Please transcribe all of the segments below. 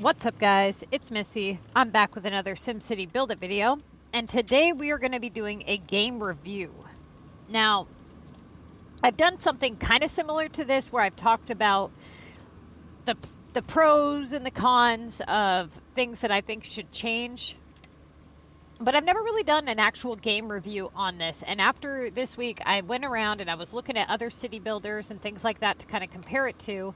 What's up, guys? It's Missy. I'm back with another SimCity Buildit video, and today we are going to be doing a game review. Now, I've done something kind of similar to this where I've talked about the the pros and the cons of things that I think should change. But I've never really done an actual game review on this. And after this week, I went around and I was looking at other city builders and things like that to kind of compare it to.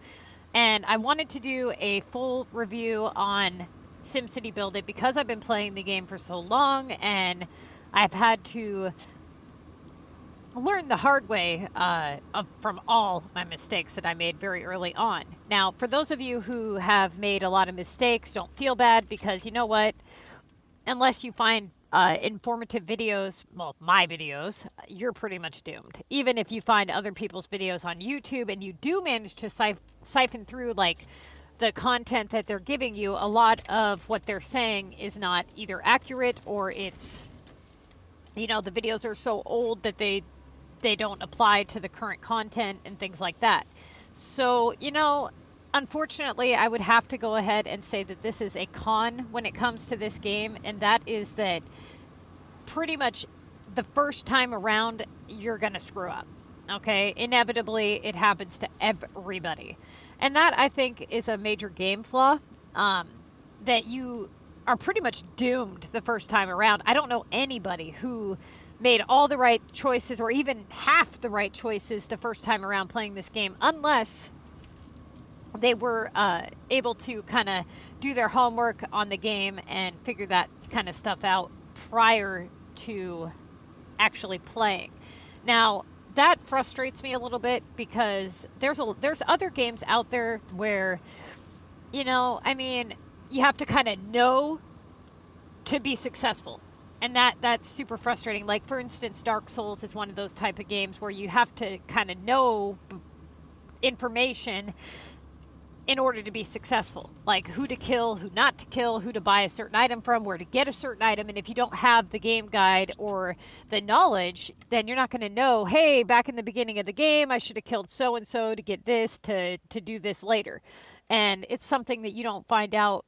And I wanted to do a full review on SimCity Buildit because I've been playing the game for so long and I've had to learn the hard way from all my mistakes that I made very early on. Now, for those of you who have made a lot of mistakes, don't feel bad because you know what? Unless you find informative videos, well, my videos, you're pretty much doomed. Even if you find other people's videos on YouTube and you do manage to siphon through like the content that they're giving you, a lot of what they're saying is not either accurate or it's, you know, the videos are so old that they don't apply to the current content and things like that. So, you know, unfortunately, I would have to go ahead and say that this is a con when it comes to this game, and that is that pretty much the first time around, you're going to screw up. Okay? Inevitably, it happens to everybody. And that, I think, is a major game flaw that you are pretty much doomed the first time around. I don't know anybody who made all the right choices or even half the right choices the first time around playing this game, unless they were able to kind of do their homework on the game and figure that kind of stuff out prior to actually playing. Now, that frustrates me a little bit because there's other games out there where, you know, I mean, you have to kind of know to be successful. And that's super frustrating. Like, for instance, Dark Souls is one of those type of games where you have to kind of know information in order to be successful, like who to kill, who not to kill, who to buy a certain item from, where to get a certain item. And if you don't have the game guide or the knowledge, then you're not going to know, hey, back in the beginning of the game, I should have killed so-and-so to get this, to do this later. And it's something that you don't find out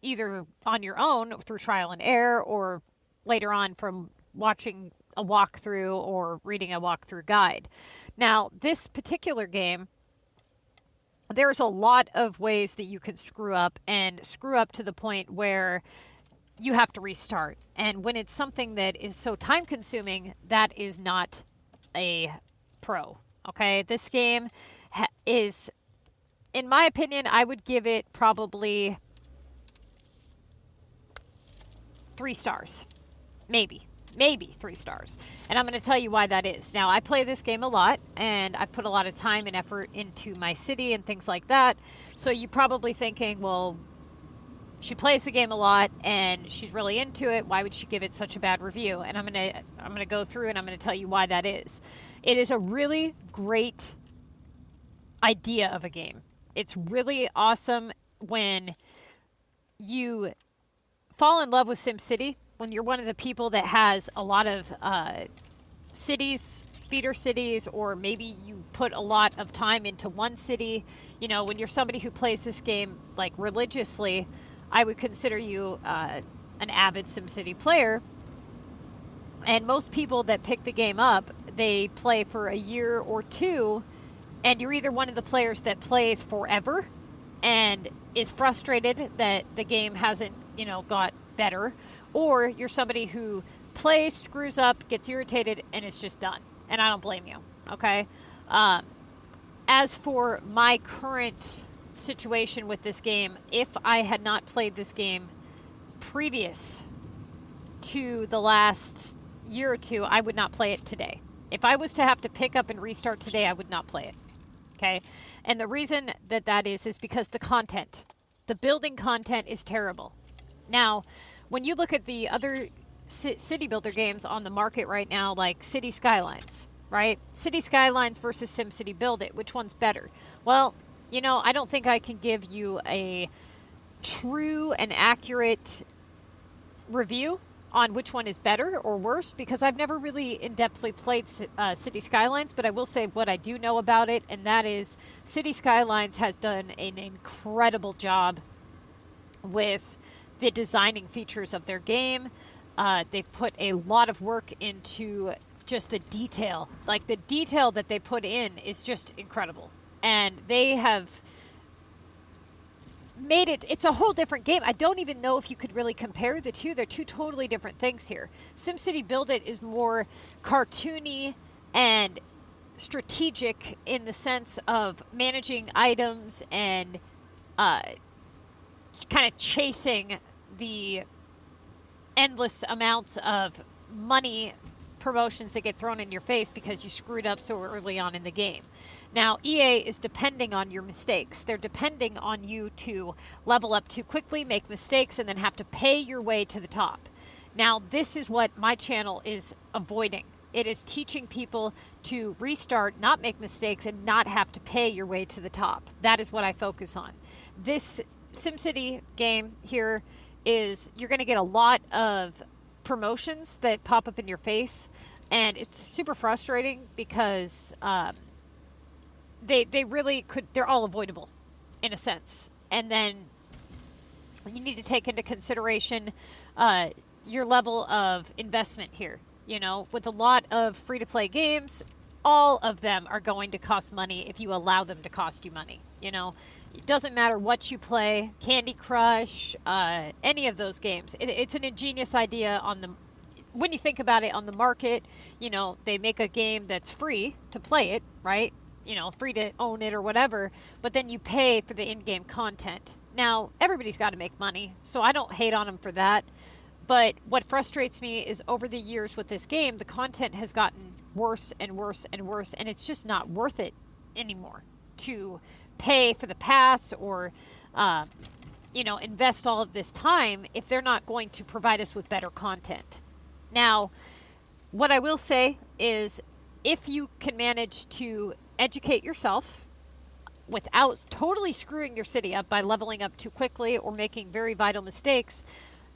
either on your own through trial and error or later on from watching a walkthrough or reading a walkthrough guide. Now, this particular game, there's a lot of ways that you can screw up and screw up to the point where you have to restart. And when it's something that is so time consuming, that is not a pro. Okay, this game is, in my opinion, I would give it probably 3 stars. Maybe 3 stars. And I'm going to tell you why that is. Now, I play this game a lot, and I've put a lot of time and effort into my city and things like that. So you're probably thinking, well, she plays the game a lot, and she's really into it. Why would she give it such a bad review? And I'm gonna go through, and I'm going to tell you why that is. It is a really great idea of a game. It's really awesome when you fall in love with SimCity, when you're one of the people that has a lot of cities, feeder cities, or maybe you put a lot of time into one city. You know, when you're somebody who plays this game like religiously, I would consider you an avid SimCity player. And most people that pick the game up, they play for a year or two, and you're either one of the players that plays forever and is frustrated that the game hasn't, you know, got better, or you're somebody who plays, screws up, gets irritated, and it's just done. And I don't blame you, okay? As for my current situation with this game, if I had not played this game previous to the last year or two, I would not play it today. If I was to have to pick up and restart today, I would not play it, okay? And the reason that is because the building content is terrible. Now, when you look at the other city builder games on the market right now, like City Skylines, right? City Skylines versus SimCity Buildit, which one's better? Well, you know, I don't think I can give you a true and accurate review on which one is better or worse because I've never really in-depthly played City Skylines, but I will say what I do know about it, and that is City Skylines has done an incredible job with the designing features of their game. They've put a lot of work into just the detail. Like, the detail that they put in is just incredible. And they have made it's a whole different game. I don't even know if you could really compare the two. They're two totally different things here. SimCity Buildit is more cartoony and strategic in the sense of managing items and kind of chasing the endless amounts of money promotions that get thrown in your face because you screwed up so early on in the game. Now, EA is depending on your mistakes. They're depending on you to level up too quickly, make mistakes, and then have to pay your way to the top. Now, this is what my channel is avoiding. It is teaching people to restart, not make mistakes, and not have to pay your way to the top. That is what I focus on. This SimCity game here is, you're going to get a lot of promotions that pop up in your face, and it's super frustrating because they really could, they're all avoidable in a sense. And then you need to take into consideration your level of investment here. You know, with a lot of free-to-play games, all of them are going to cost money if you allow them to cost you money. You know, it doesn't matter what you play, Candy Crush, any of those games. It's an ingenious idea on the, when you think about it, on the market. You know, they make a game that's free to play it, right? You know, free to own it or whatever, but then you pay for the in-game content. Now, everybody's got to make money, so I don't hate on them for that. But what frustrates me is over the years with this game, the content has gotten worse and worse and worse, and it's just not worth it anymore to pay for the pass or, you know, invest all of this time if they're not going to provide us with better content. Now, what I will say is, if you can manage to educate yourself without totally screwing your city up by leveling up too quickly or making very vital mistakes,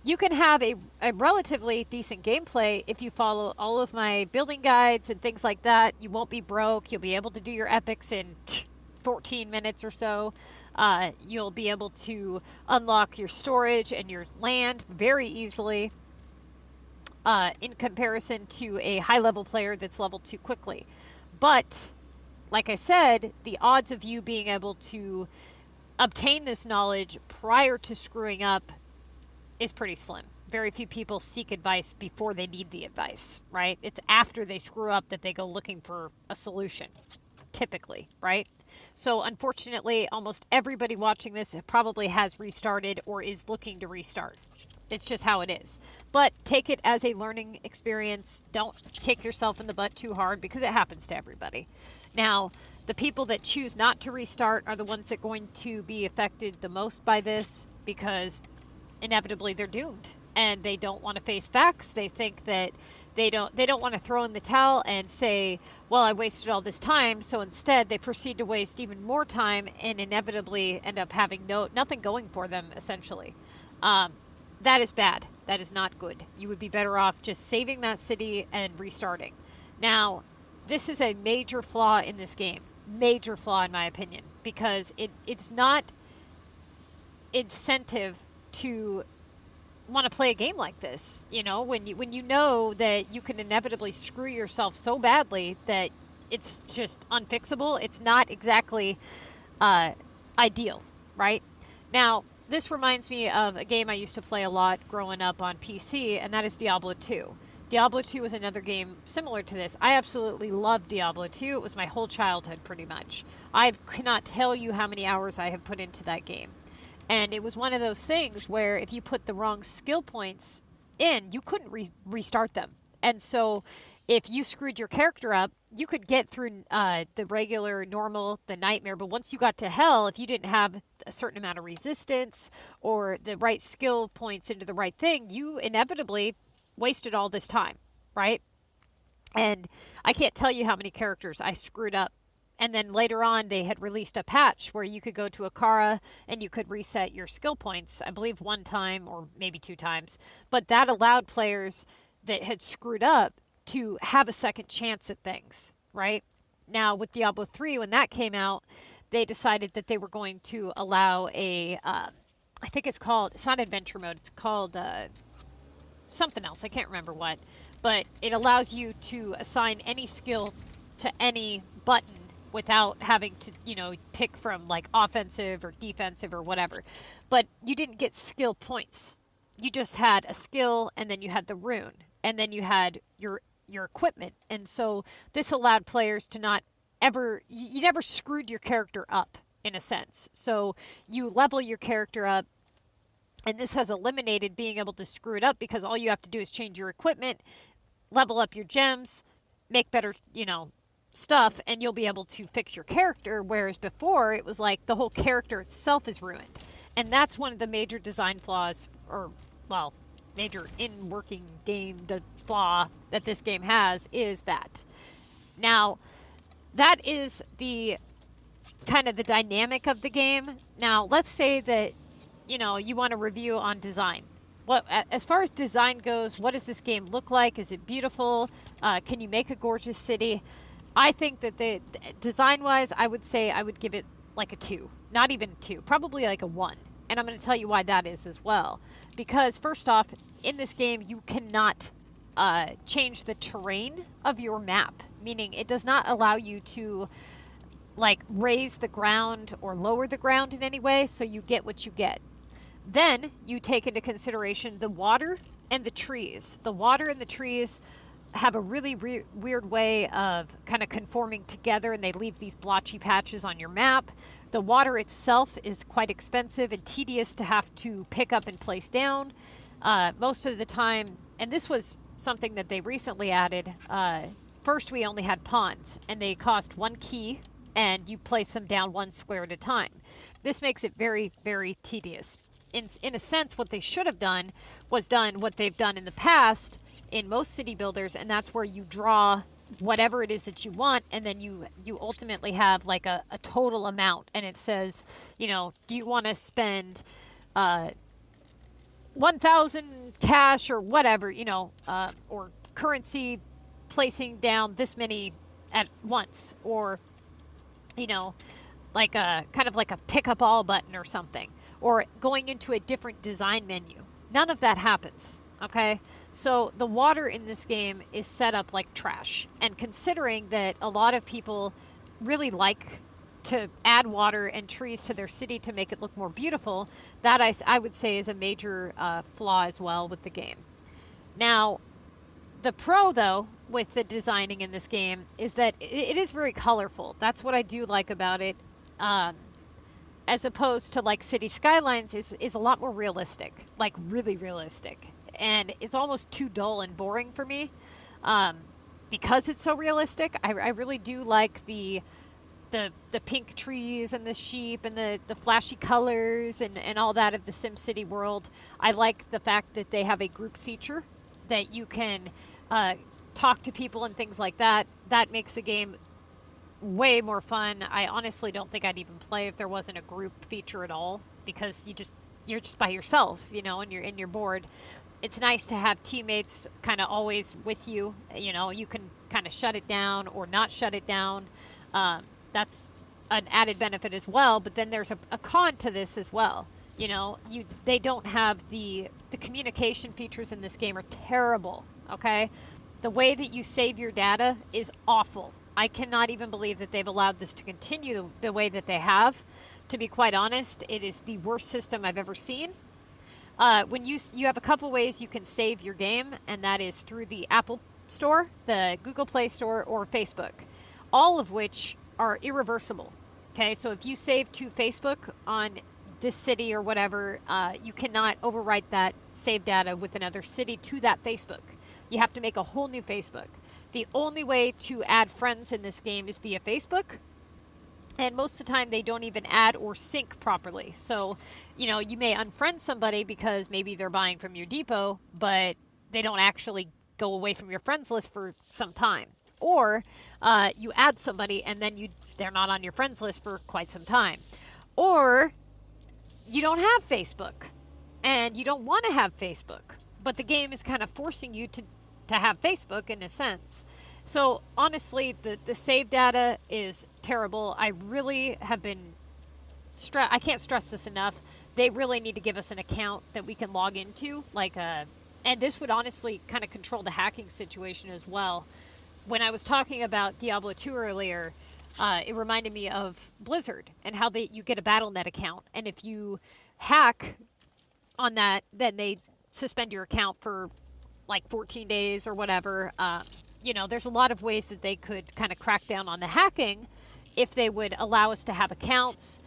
you can have a relatively decent gameplay if you follow all of my building guides and things like that. You won't be broke. You'll be able to do your epics in 14 minutes or so. You'll be able to unlock your storage and your land very easily in comparison to a high-level player that's leveled too quickly. But, like I said, the odds of you being able to obtain this knowledge prior to screwing up is pretty slim. Very few people seek advice before they need the advice, right? It's after they screw up that they go looking for a solution, typically, right? So unfortunately, almost everybody watching this probably has restarted or is looking to restart. It's just how it is. But take it as a learning experience. Don't kick yourself in the butt too hard because it happens to everybody. Now, the people that choose not to restart are the ones that are going to be affected the most by this, because inevitably they're doomed and they don't want to face facts. They think that they don't want to throw in the towel and say, well, I wasted all this time. So instead they proceed to waste even more time and inevitably end up having nothing going for them, essentially. That is bad. That is not good. You would be better off just saving that city and restarting. Now, this is a major flaw in this game. Major flaw in my opinion, because it's not incentive to want to play a game like this. You know, when you know that you can inevitably screw yourself so badly that it's just unfixable, it's not exactly ideal, right? Now, this reminds me of a game I used to play a lot growing up on PC, and that is Diablo 2. Diablo 2 was another game similar to this. I absolutely loved Diablo 2. It was my whole childhood, pretty much. I cannot tell you how many hours I have put into that game. And it was one of those things where if you put the wrong skill points in, you couldn't restart them. And so if you screwed your character up, you could get through the regular, normal, the nightmare. But once you got to hell, if you didn't have a certain amount of resistance or the right skill points into the right thing, you inevitably wasted all this time, right? And I can't tell you how many characters I screwed up. And then later on, they had released a patch where you could go to Akara and you could reset your skill points, I believe 1 time or maybe 2 times. But that allowed players that had screwed up to have a second chance at things, right? Now, with Diablo 3, when that came out, they decided that they were going to allow a I think it's called, it's not adventure mode, it's called something else. I can't remember what. But it allows you to assign any skill to any button without having to, you know, pick from like offensive or defensive or whatever. But you didn't get skill points. You just had a skill, and then you had the rune, and then you had your equipment. And so this allowed players to not ever, you never screwed your character up in a sense. So you level your character up, and this has eliminated being able to screw it up, because all you have to do is change your equipment, level up your gems, make better, you know, stuff, and you'll be able to fix your character. Whereas before, it was like the whole character itself is ruined. And that's one of the major design flaws, or, well, major in working game flaw that this game has, is that. Now, that is the kind of the dynamic of the game. Now, let's say that, you know, you want a review on design. What, as far as design goes, what does this game look like? Is it beautiful? Can you make a gorgeous city? I think that the design-wise, I would say I would give it like a 2. Not even 2. Probably like a 1. And I'm going to tell you why that is as well. Because first off, in this game, you cannot change the terrain of your map. Meaning it does not allow you to like raise the ground or lower the ground in any way. So you get what you get. Then you take into consideration the water and the trees. The water and the trees have a really weird way of kind of conforming together, and they leave these blotchy patches on your map. The water itself is quite expensive and tedious to have to pick up and place down. Most of the time, and this was something that they recently added, first we only had ponds, and they cost 1 key, and you place them down 1 square at a time. This makes it very, very tedious. In a sense, what they should have done was done what they've done in the past in most city builders, and that's where you draw whatever it is that you want, and then you ultimately have like a total amount, and it says, you know, do you want to spend 1,000 cash or whatever, you know, or currency, placing down this many at once, or, you know, like a kind of like a pick up all button or something, or going into a different design menu. None of that happens, okay? So the water in this game is set up like trash. And considering that a lot of people really like to add water and trees to their city to make it look more beautiful, that I would say is a major flaw as well with the game. Now, the pro, though, with the designing in this game is that it is very colorful. That's what I do like about it. As opposed to like City Skylines is a lot more realistic, like really realistic. And it's almost too dull and boring for me because it's so realistic. I really do like the pink trees and the sheep and the flashy colors and all that of the SimCity world. I like the fact that they have a group feature that you can talk to people and things like that. That makes the game way more fun. I honestly don't think I'd even play if there wasn't a group feature at all, because you're just by yourself, you know, and you're bored. It's nice to have teammates kind of always with you. You know, you can kind of shut it down or not shut it down. That's an added benefit as well. But then there's a con to this as well. You know, they don't have the communication features in this game are terrible. Okay, the way that you save your data is awful. I cannot even believe that they've allowed this to continue the way that they have. To be quite honest, it is the worst system I've ever seen. When you have a couple ways you can save your game, and that is through the Apple Store, the Google Play Store, or Facebook, all of which are irreversible. Okay, so if you save to Facebook on this city or whatever, you cannot overwrite that save data with another city to that Facebook. You have to make a whole new Facebook. The only way to add friends in this game is via Facebook. And most of the time, they don't even add or sync properly. So, you know, you may unfriend somebody because maybe they're buying from your depot, but they don't actually go away from your friends list for some time. Or you add somebody and then they're not on your friends list for quite some time. Or you don't have Facebook and you don't want to have Facebook, but the game is kind of forcing you to have Facebook in a sense. So honestly, the save data is terrible. I really have been I can't stress this enough. they really need to give us an account that we can log into, and this would honestly kind of control the hacking situation as well. When I was talking about Diablo 2 earlier, it reminded me of Blizzard and how you get a BattleNet account, and if you hack on that, then they suspend your account for like 14 days or whatever. There's a lot of ways that they could kind of crack down on the hacking if they would allow us to have accounts,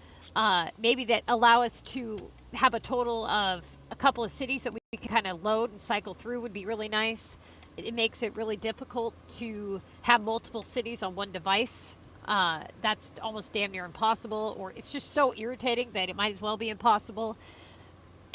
maybe that allow us to have a total of a couple of cities that we can kind of load and cycle through would be really nice. It makes it really difficult to have multiple cities on one device. That's almost damn near impossible, or it's just so irritating that it might as well be impossible.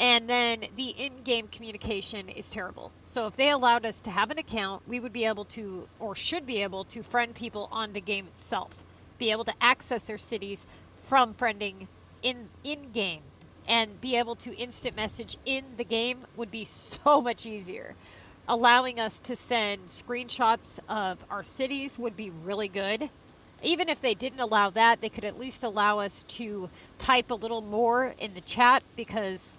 And then the in-game communication is terrible. So if they allowed us to have an account, we would be able to, or should be able to, friend people on the game itself, be able to access their cities from friending in-game, and be able to instant message in the game would be so much easier. Allowing us to send screenshots of our cities would be really good. Even if they didn't allow that, they could at least allow us to type a little more in the chat, because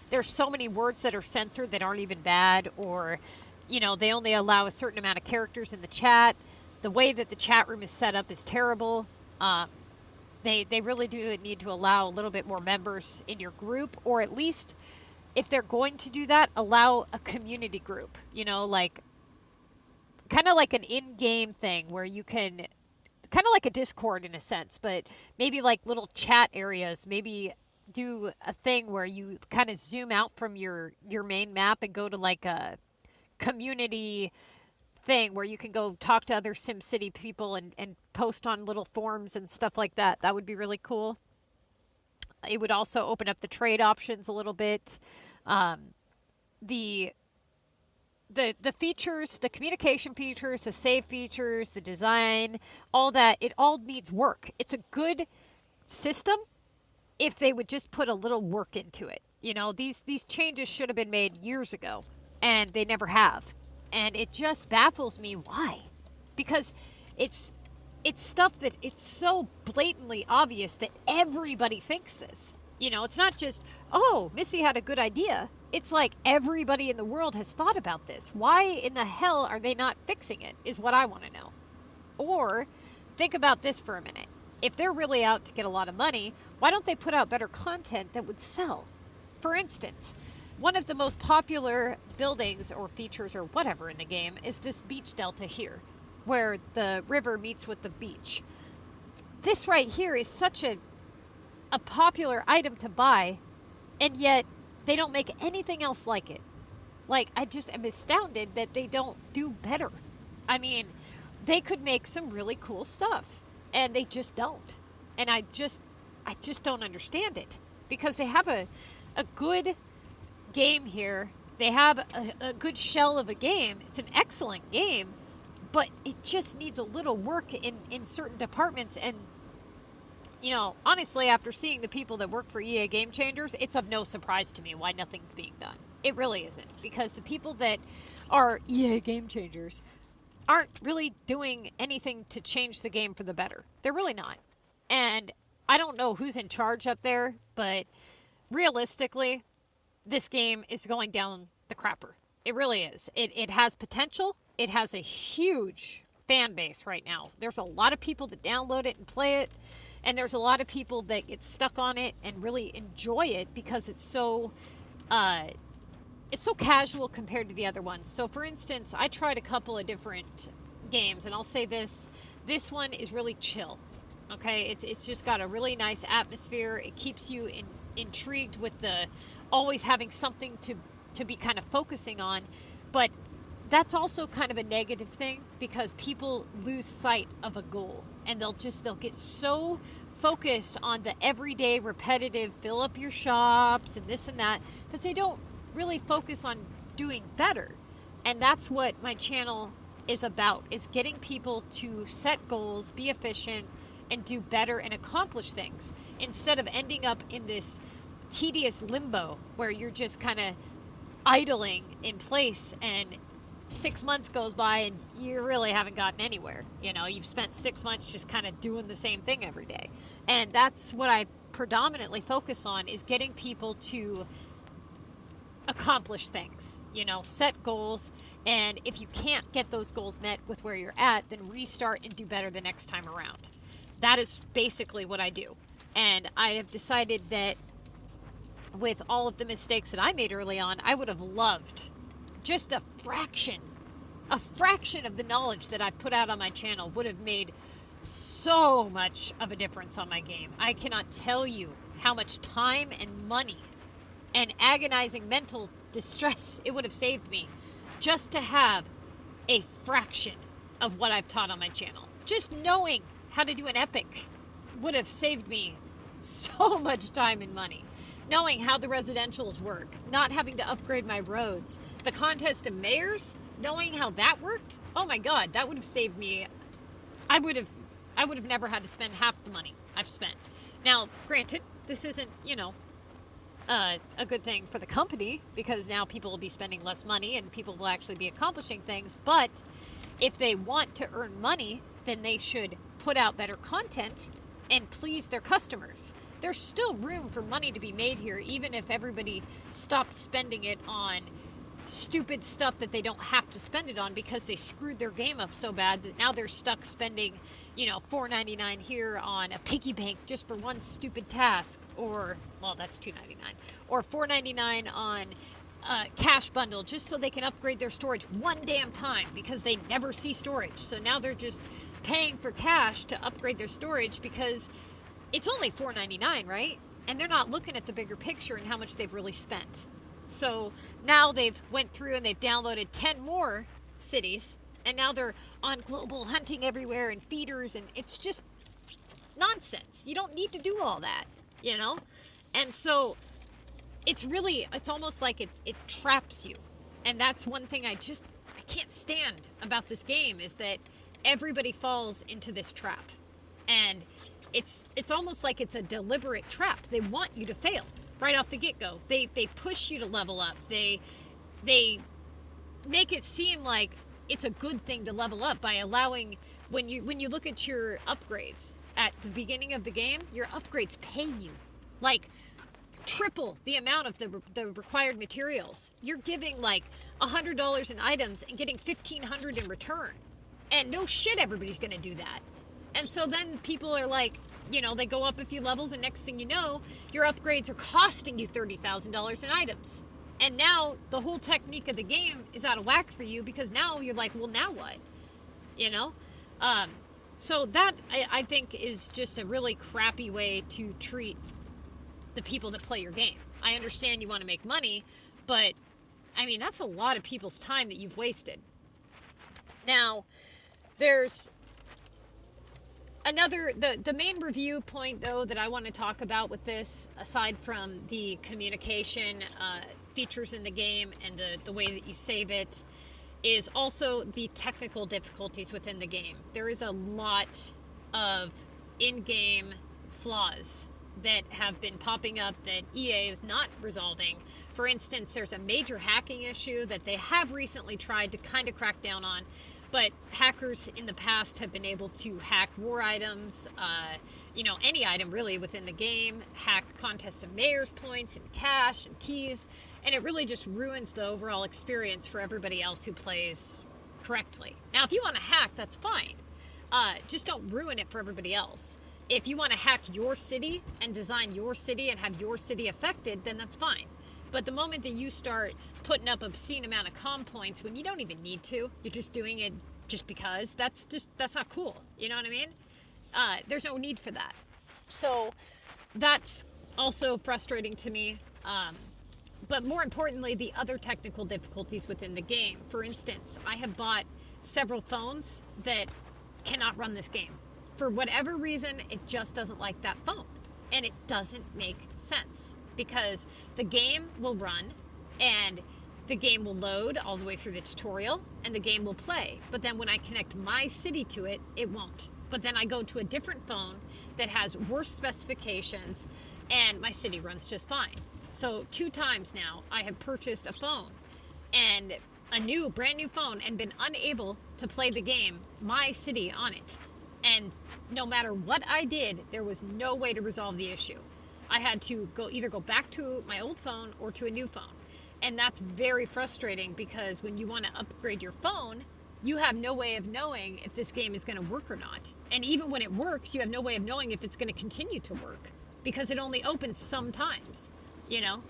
there's so many words that are censored that aren't even bad, or, they only allow a certain amount of characters in the chat. The way that the chat room is set up is terrible. They really do need to allow a little bit more members in your group, or at least, if they're going to do that, allow a community group, kind of like an in-game thing where you can, kind of like a Discord in a sense, but maybe like little chat areas, maybe do a thing where you kind of zoom out from your main map and go to like a community thing where you can go talk to other SimCity people and post on little forums and stuff like that. That would be really cool. It would also open up the trade options a little bit. The features, the communication features, the save features, the design, all that, it all needs work. It's a good system if they would just put a little work into it. These changes should have been made years ago, and they never have. And it just baffles me why. Because it's stuff that it's so blatantly obvious that everybody thinks this. It's not just, oh, Missy had a good idea. It's like everybody in the world has thought about this. Why in the hell are they not fixing it, is what I want to know. Or think about this for a minute. If they're really out to get a lot of money, why don't they put out better content that would sell? For instance, one of the most popular buildings or features or whatever in the game is this beach delta here, where the river meets with the beach. This right here is such a popular item to buy, and yet they don't make anything else like it. Like, I just am astounded that they don't do better. I mean, they could make some really cool stuff, and they just don't. And I just don't understand it, because they have a good game here. They have a good shell of a game. It's an excellent game, but it just needs a little work in certain departments. And honestly, after seeing the people that work for EA Game Changers, it's of no surprise to me why nothing's being done. It really isn't, because the people that are EA Game Changers aren't really doing anything to change the game for the better. They're really not. And I don't know who's in charge up there, but realistically, this game is going down the crapper. It really is. It has potential. It has a huge fan base right now. There's a lot of people that download it and play it, and there's a lot of people that get stuck on it and really enjoy it because it's so casual compared to the other ones. So for instance, I tried a couple of different games, and I'll say this one is really chill. Okay, it's just got a really nice atmosphere. It keeps you intrigued with the always having something to be kind of focusing on, but that's also kind of a negative thing, because people lose sight of a goal, and they'll get so focused on the everyday repetitive fill up your shops and this and that they don't really focus on doing better. And that's what my channel is about, is getting people to set goals, be efficient, and do better and accomplish things, instead of ending up in this tedious limbo where you're just kind of idling in place, and 6 months goes by and you really haven't gotten anywhere. You've spent 6 months just kind of doing the same thing every day. And that's what I predominantly focus on is getting people to accomplish things, you know, set goals. And if you can't get those goals met with where you're at, then restart and do better the next time around. That is basically what I do. And I have decided that with all of the mistakes that I made early on, I would have loved just a fraction of the knowledge that I've put out on my channel would have made so much of a difference on my game. I cannot tell you how much time and money and agonizing mental distress it would have saved me just to have a fraction of what I've taught on my channel. Just knowing how to do an epic would have saved me so much time and money. Knowing how the residentials work, not having to upgrade my roads, the contest of mayors, knowing how that worked, oh my God, that would have saved me. I would have never had to spend half the money I've spent. Now, granted, this isn't, you know, a good thing for the company, because now people will be spending less money and people will actually be accomplishing things. But if they want to earn money, then they should put out better content and please their customers. There's still room for money to be made here, even if everybody stopped spending it on stupid stuff that they don't have to spend it on because they screwed their game up so bad that now they're stuck spending, you know, $4.99 here on a piggy bank just for one stupid task, or, well, that's $2.99, or $4.99 on a cash bundle just so they can upgrade their storage one damn time because they never see storage. So now they're just paying for cash to upgrade their storage because it's only $4.99, right? And they're not looking at the bigger picture and how much they've really spent. So now they've went through and they've downloaded 10 more cities, and now they're on global hunting everywhere and feeders, and it's just nonsense. You don't need to do all that, you know? And so it's almost like it traps you. And that's one thing I can't stand about this game, is that everybody falls into this trap. And it's almost like it's a deliberate trap. They want you to fail right off the get-go. They push you to level up. They make it seem like it's a good thing to level up by allowing, when you look at your upgrades at the beginning of the game, your upgrades pay you like triple the amount of the required materials. You're giving like $100 in items and getting $1,500 in return. And no shit, everybody's gonna do that. And so then people are like, you know, they go up a few levels, and next thing you know, your upgrades are costing you $30,000 in items. And now the whole technique of the game is out of whack for you, because now you're like, well, now what? You know? So that, I think, is just a really crappy way to treat the people that play your game. I understand you want to make money, but, I mean, that's a lot of people's time that you've wasted. Now, there's another, the main review point, though, that I want to talk about with this, aside from the communication features in the game and the way that you save it, is also the technical difficulties within the game. There is a lot of in-game flaws that have been popping up that EA is not resolving. For instance, there's a major hacking issue that they have recently tried to kind of crack down on, but hackers in the past have been able to hack war items, you know, any item really within the game, hack contest of mayor's points and cash and keys, and it really just ruins the overall experience for everybody else who plays correctly. Now, if you want to hack, that's fine. Just don't ruin it for everybody else. If you want to hack your city and design your city and have your city affected, then that's fine. But the moment that you start putting up obscene amount of comm points when you don't even need to, you're just doing it just because, that's not cool. You know what I mean? There's no need for that. So that's also frustrating to me. But more importantly, the other technical difficulties within the game. For instance, I have bought several phones that cannot run this game. For whatever reason, it just doesn't like that phone. And it doesn't make sense, because the game will run and the game will load all the way through the tutorial and the game will play. But then when I connect my city to it, it won't. But then I go to a different phone that has worse specifications and my city runs just fine. So 2 times now I have purchased a phone, and a brand new phone, and been unable to play the game, my city, on it. And no matter what I did, there was no way to resolve the issue. I had to either go back to my old phone or to a new phone. And that's very frustrating because when you want to upgrade your phone, you have no way of knowing if this game is going to work or not. And even when it works, you have no way of knowing if it's going to continue to work because it only opens sometimes, you know?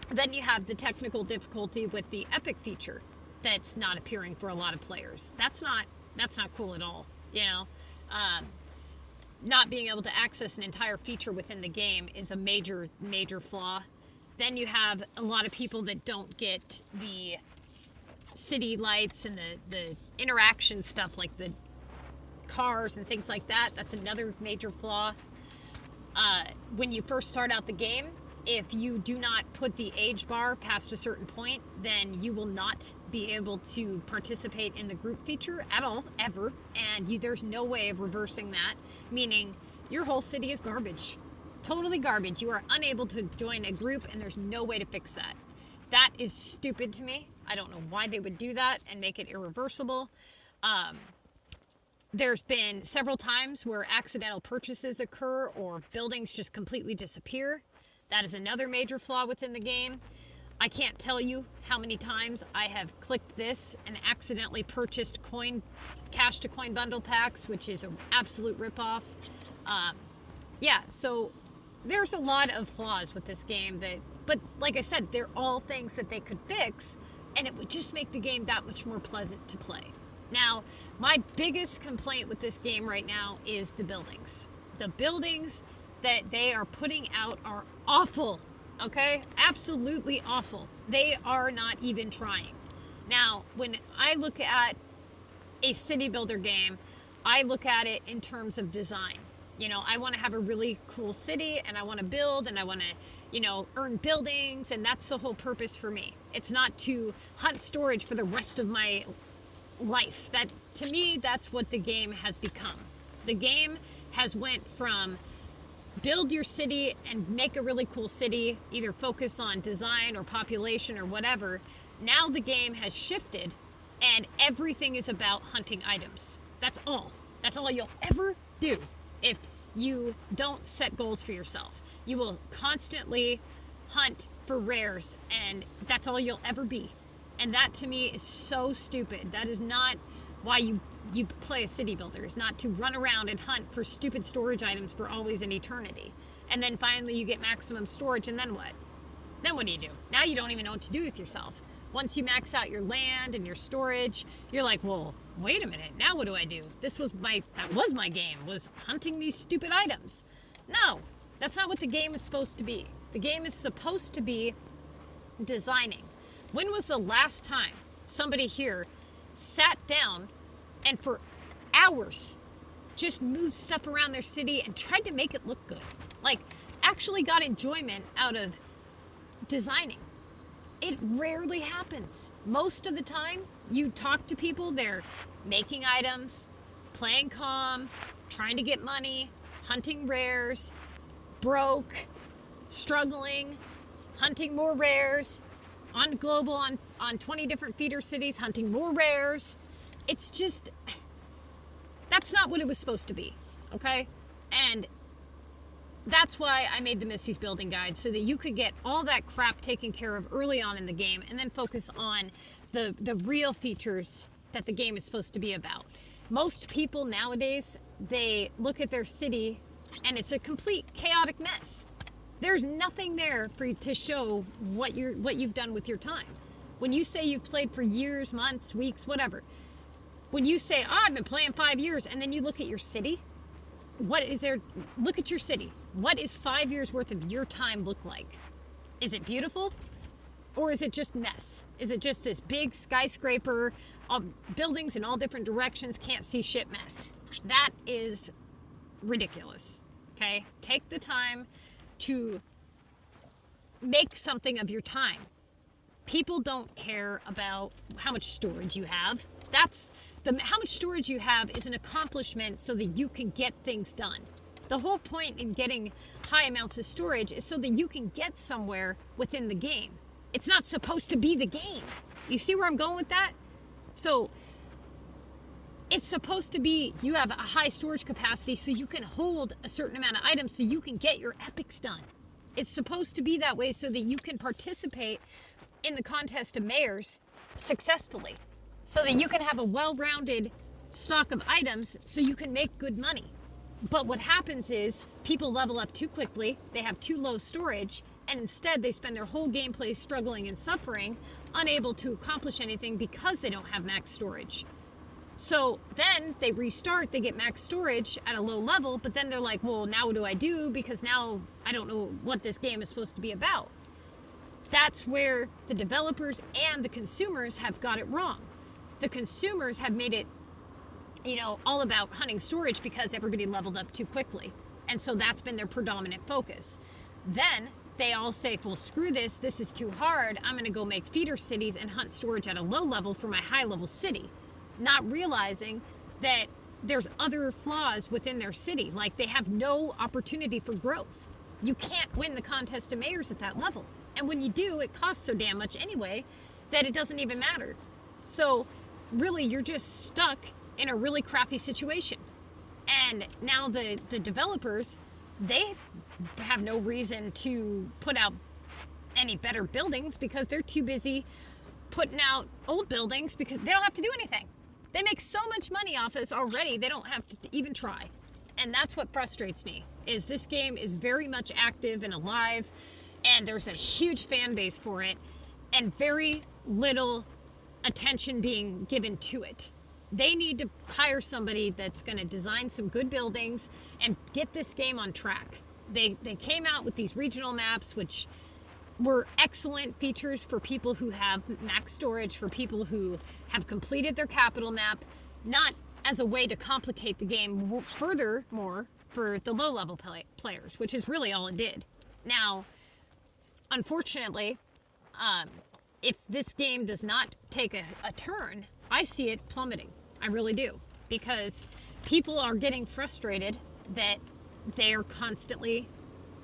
Then you have the technical difficulty with the epic feature that's not appearing for a lot of players. That's not cool at all, you know? Not being able to access an entire feature within the game is a major, major flaw. Then you have a lot of people that don't get the city lights and the interaction stuff like the cars and things like that. That's another major flaw. When you first start out the game, if you do not put the age bar past a certain point, then you will not be able to participate in the group feature at all, ever. And there's no way of reversing that, meaning your whole city is garbage. Totally garbage. You are unable to join a group and there's no way to fix that. That is stupid to me. I don't know why they would do that and make it irreversible. There's been several times where accidental purchases occur or buildings just completely disappear. That is another major flaw within the game. I can't tell you how many times I have clicked this and accidentally purchased cash to coin bundle packs, which is an absolute ripoff. Yeah, so there's a lot of flaws with this game but like I said, they're all things that they could fix and it would just make the game that much more pleasant to play. Now, my biggest complaint with this game right now is the buildings. The buildings that they are putting out are awful, okay? Absolutely awful. They are not even trying. Now, when I look at a city builder game, I look at it in terms of design. You know, I want to have a really cool city and I want to build and I want to, you know, earn buildings, and that's the whole purpose for me. It's not to hunt storage for the rest of my life. That, to me, that's what the game has become. The game has went from build your city and make a really cool city, either focus on design or population or whatever. Now the game has shifted and everything is about hunting items. That's all. That's all you'll ever do if you don't set goals for yourself. You will constantly hunt for rares and that's all you'll ever be. And that to me is so stupid. That is not why you play a city builder. It's not to run around and hunt for stupid storage items for always and eternity. And then finally you get maximum storage and then what? Then what do you do? Now you don't even know what to do with yourself. Once you max out your land and your storage, you're like, well, wait a minute, now what do I do? That was my game, was hunting these stupid items. No, that's not what the game is supposed to be. The game is supposed to be designing. When was the last time somebody here sat down and for hours just moved stuff around their city and tried to make it look good? Like, actually got enjoyment out of designing. It rarely happens. Most of the time, you talk to people, they're making items, playing calm, trying to get money, hunting rares, broke, struggling, hunting more rares, on global, on 20 different feeder cities, hunting more rares. It's just, that's not what it was supposed to be, okay? And that's why I made the Missy's Building Guide, so that you could get all that crap taken care of early on in the game and then focus on the real features that the game is supposed to be about. Most people nowadays, they look at their city and it's a complete chaotic mess. There's nothing there for you to show what you've done with your time. When you say you've played for years, months, weeks, whatever, when you say, oh, I've been playing 5 years, and then you look at your city, what is there? Look at your city. What is 5 years worth of your time look like? Is it beautiful? Or is it just mess? Is it just this big skyscraper, buildings in all different directions, can't see shit mess? That is ridiculous, okay? Take the time to make something of your time. People don't care about how much storage you have. How much storage you have is an accomplishment so that you can get things done. The whole point in getting high amounts of storage is so that you can get somewhere within the game. It's not supposed to be the game. You see where I'm going with that? So It's supposed to be, you have a high storage capacity so you can hold a certain amount of items so you can get your epics done. It's supposed to be that way so that you can participate in the contest of mayors successfully, so that you can have a well-rounded stock of items so you can make good money. But what happens is people level up too quickly, they have too low storage, and instead they spend their whole gameplay struggling and suffering, unable to accomplish anything because they don't have max storage. So then they restart, they get max storage at a low level, but then they're like, well, now what do I do? Because now I don't know what this game is supposed to be about. That's where the developers and the consumers have got it wrong. The consumers have made it, you know, all about hunting storage because everybody leveled up too quickly. And so that's been their predominant focus. Then they all say, well, screw this. This is too hard. I'm going to go make feeder cities and hunt storage at a low level for my high level city. Not realizing that there's other flaws within their city. Like they have no opportunity for growth. You can't win the contest of mayors at that level. And when you do, it costs so damn much anyway that it doesn't even matter. So really, you're just stuck in a really crappy situation. And now the developers, they have no reason to put out any better buildings because they're too busy putting out old buildings because they don't have to do anything. They make so much money off us already, they don't have to even try. And that's what frustrates me, is this game is very much active and alive, and there's a huge fan base for it, and very little attention being given to it. They need to hire somebody that's going to design some good buildings and get this game on track. They came out with these regional maps, which were excellent features for people who have max storage, for people who have completed their capital map, not as a way to complicate the game furthermore for the low-level players, which is really all it did. Now, unfortunately, if this game does not take a turn, I see it plummeting. I really do. Because people are getting frustrated that they're constantly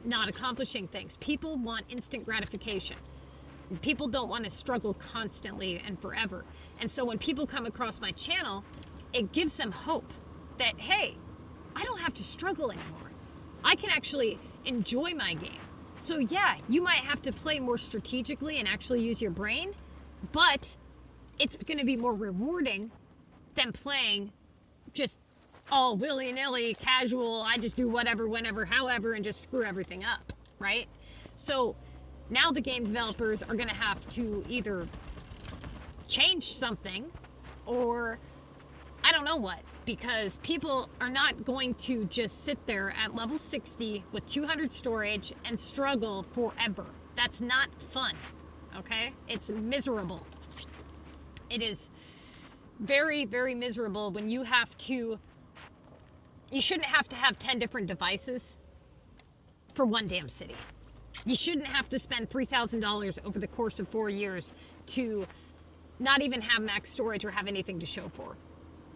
not accomplishing things. People want instant gratification. People don't want to struggle constantly and forever. And so when people come across my channel, it gives them hope that, hey, I don't have to struggle anymore. I can actually enjoy my game. So yeah, you might have to play more strategically and actually use your brain, but it's going to be more rewarding than playing just all willy-nilly, casual, I just do whatever, whenever, however, and just screw everything up, right? So now the game developers are going to have to either change something or I don't know what, because people are not going to just sit there at level 60 with 200 storage and struggle forever. That's not fun, okay? It's miserable. It is very, very miserable when you have to, you shouldn't have to have 10 different devices for one damn city. You shouldn't have to spend $3,000 over the course of 4 years to not even have max storage or have anything to show for.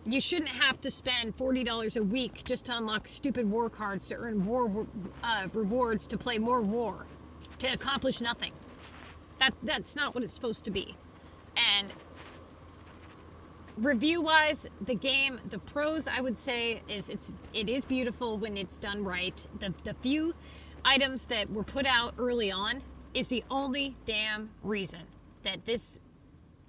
You shouldn't have to spend $40 a week just to unlock stupid war cards to earn war rewards to play more war, to accomplish nothing. That's not what it's supposed to be. And review-wise, the game, the pros I would say is it is beautiful when it's done right. The few items that were put out early on is the only damn reason that this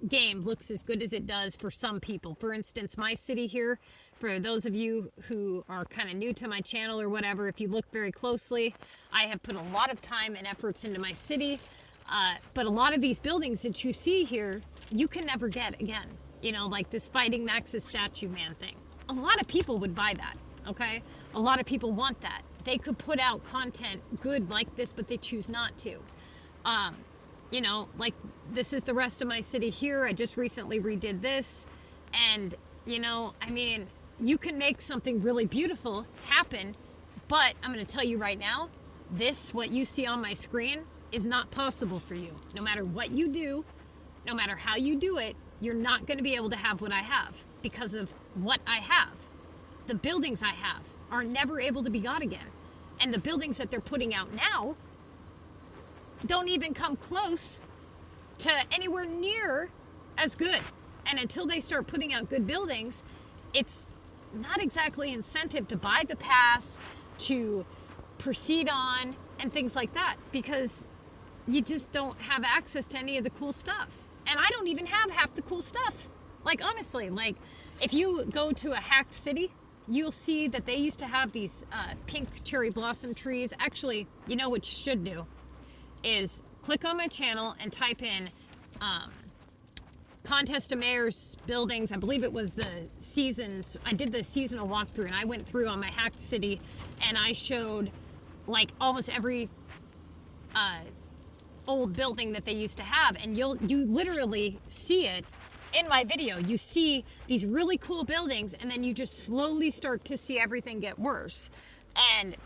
game looks as good as it does for some people. For instance, my city here, for those of you who are kind of new to my channel or whatever, if you look very closely, I have put a lot of time and efforts into my city, but a lot of these buildings that you see here, you can never get again. You know, like this Fighting Max's statue man thing. A lot of people would buy that, okay? A lot of people want that. They could put out content good like this, but they choose not to. You know, like this is the rest of my city here. I just recently redid this. And, you know, I mean, you can make something really beautiful happen, but I'm going to tell you right now, this, what you see on my screen, is not possible for you. No matter what you do, no matter how you do it, you're not going to be able to have what I have because of what I have. The buildings I have are never able to be got again. And the buildings that they're putting out now don't even come close to anywhere near as good. And until they start putting out good buildings, it's not exactly incentive to buy the pass, to proceed on, and things like that, because you just don't have access to any of the cool stuff. And I don't even have half the cool stuff. Like, honestly, like, if you go to a hacked city, you'll see that they used to have these pink cherry blossom trees. Actually, you know what you should do is click on my channel and type in Contest of Mayors Buildings. I believe it was the seasons. I did the seasonal walkthrough, and I went through on my hacked city, and I showed like almost every old building that they used to have, and you literally see it in my video. You see these really cool buildings, and then you just slowly start to see everything get worse. And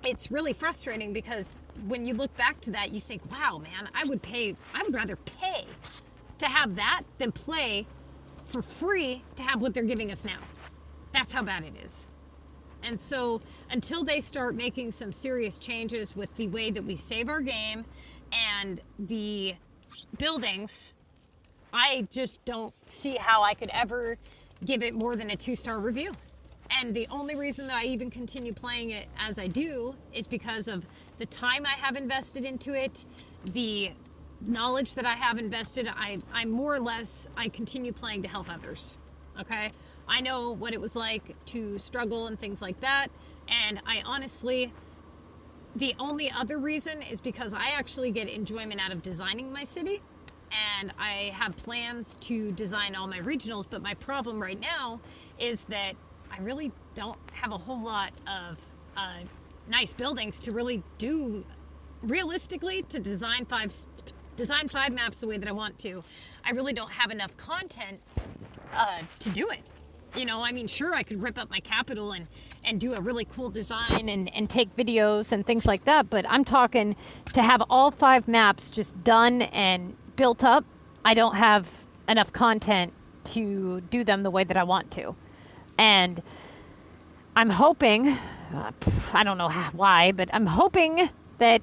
it's really frustrating, because when you look back to that, you think, wow, man, I would rather pay to have that than play for free to have what they're giving us now. That's how bad it is. And so until they start making some serious changes with the way that we save our game and the buildings, I just don't see how I could ever give it more than a 2-star review. And the only reason that I even continue playing it as I do is because of the time I have invested into it, the knowledge that I have invested. I more or less, I continue playing to help others, okay? I know what it was like to struggle and things like that. And I honestly, the only other reason is because I actually get enjoyment out of designing my city. And I have plans to design all my regionals. But my problem right now is that I really don't have a whole lot of nice buildings to really do, realistically, to design five maps the way that I want to. I really don't have enough content to do it. You know, I mean, sure, I could rip up my capital and do a really cool design and take videos and things like that, but I'm talking to have all 5 maps just done and built up. I don't have enough content to do them the way that I want to. And I'm hoping, I don't know why, but I'm hoping that